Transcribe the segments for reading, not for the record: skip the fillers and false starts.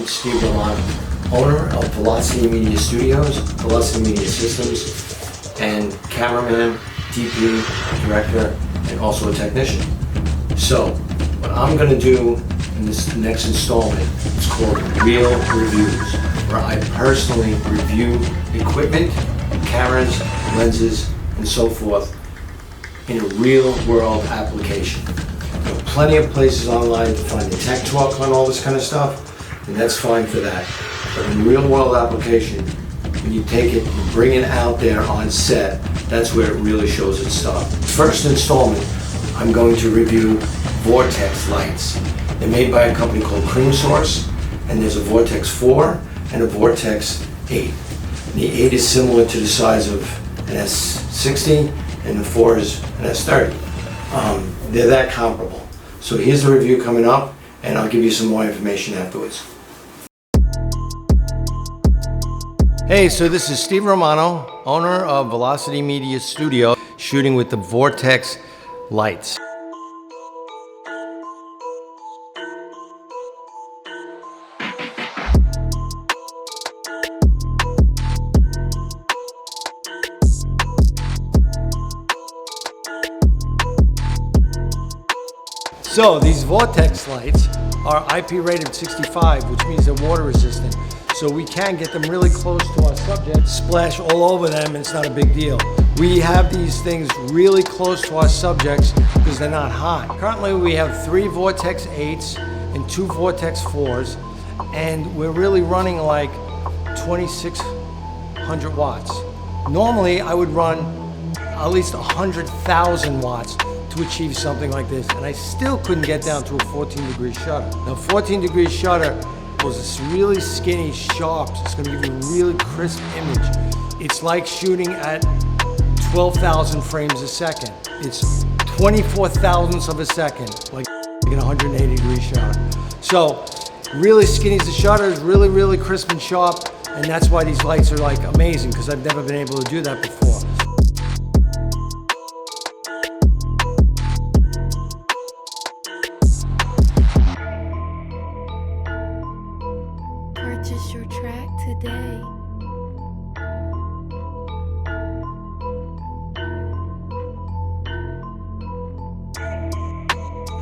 I'm Steve Romano, owner of Velocity Media Studios, Velocity Media Systems, and cameraman, DP, director, and also a technician. So, what I'm going to do in this next installment is called Real Reviews, where I personally review equipment, cameras, lenses, and so forth in a real-world application. There are plenty of places online to find the tech talk on all this kind of stuff, and that's fine for that. But in real-world application, when you take it and bring it out there on set, that's where it really shows its stuff. First installment, I'm going to review Vortex lights. They're made by a company called Cream Source, and there's a Vortex 4 and a Vortex 8. And the 8 is similar to the size of an S60, and the 4 is an S30. They're that comparable. So here's the review coming up, and I'll give you some more information afterwards. Hey, so this is Steve Romano, owner of Velocity Media Studio, shooting with the Vortex lights. So these Vortex lights are IP rated 65, which means they're water resistant. So we can get them really close to our subject, splash all over them, and it's not a big deal. We have these things really close to our subjects because they're not hot. Currently we have 3 Vortex 8s and 2 Vortex 4s, and we're really running like 2,600 watts. Normally I would run at least 100,000 watts to achieve something like this, and I still couldn't get down to a 14-degree shutter. Now 14-degree shutter was this really skinny, sharp, it's going to give you a really crisp image. It's like shooting at 12,000 frames a second. It's 24 thousandths of a second, like a 180-degree shutter. So really skinny as the shutter is really crisp and sharp, and that's why these lights are like amazing, because I've never been able to do that before. Purchase your track today.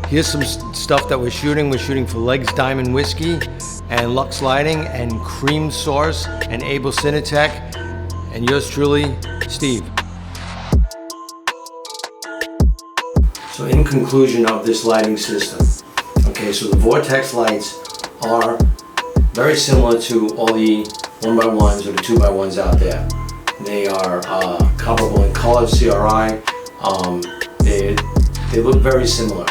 Here's some stuff that we're shooting. We're shooting for Legs Diamond Whiskey and Lux Lighting and Cream Source and Able Cinetech, and yours truly, Steve. So in conclusion of this lighting system, okay, so the Vortex lights are very similar to all the 1x1s or the 2x1s out there. They are comparable in color, CRI. They look very similar,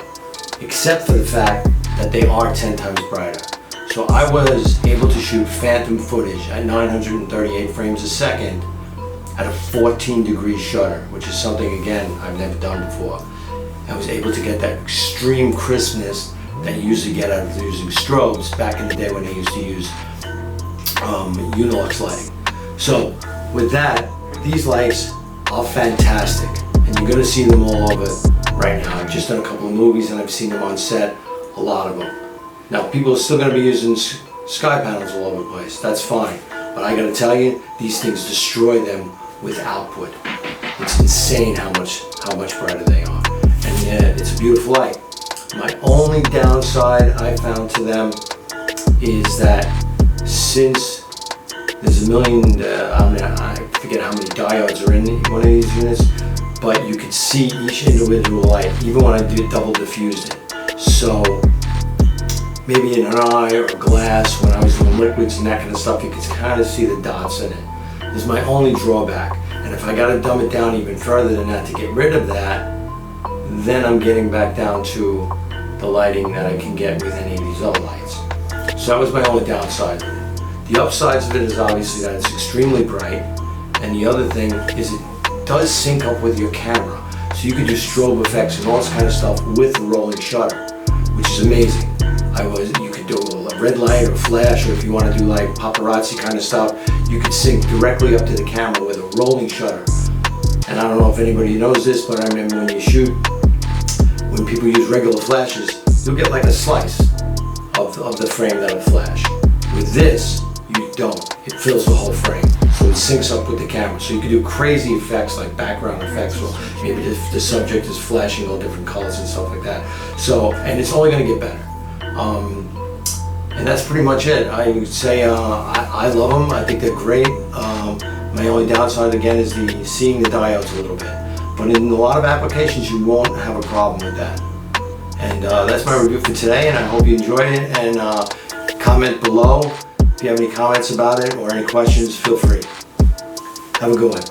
except for the fact that they are 10 times brighter. So I was able to shoot phantom footage at 938 frames a second at a 14-degree shutter, which is something, again, I've never done before. I was able to get that extreme crispness that you usually get out of using strobes back in the day when they used to use Unilux lighting. So with that, these lights are fantastic, and you're going to see them all over right now. I've just done a couple of movies and I've seen them on set, a lot of them. Now people are still going to be using sky panels all over the place, that's fine, but I got to tell you, these things destroy them with output. It's insane how much brighter they are, and it's a beautiful light. My only downside I found to them is that since there's a million, I forget how many diodes are in one of these units, but you could see each individual light, even when I double diffused it. So maybe in an eye or glass, when I was doing liquids and that kind of stuff, you could kind of see the dots in it. This is my only drawback, and if I got to dumb it down even further than that to get rid of that, then I'm getting back down to the lighting that I can get with any of these other lights. So that was my only downside. The upsides of it is obviously that it's extremely bright, and the other thing is it does sync up with your camera. So you can do strobe effects and all this kind of stuff with a rolling shutter, which is amazing. You could do a red light or flash, or if you want to do like paparazzi kind of stuff, you could sync directly up to the camera with a rolling shutter. And I don't know if anybody knows this, but I remember when you shoot, when people use regular flashes, you'll get like a slice of the frame that'll flash. With this, you don't. It fills the whole frame. So it syncs up with the camera. So you can do crazy effects like background effects, or maybe if the subject is flashing all different colors and stuff like that. So, and it's only gonna get better. And that's pretty much it. I would say I love them. I think they're great. My only downside again is seeing the diodes a little bit. But in a lot of applications, you won't have a problem with that. And that's my review for today, and I hope you enjoyed it. And comment below if you have any comments about it or any questions. Feel free. Have a good one.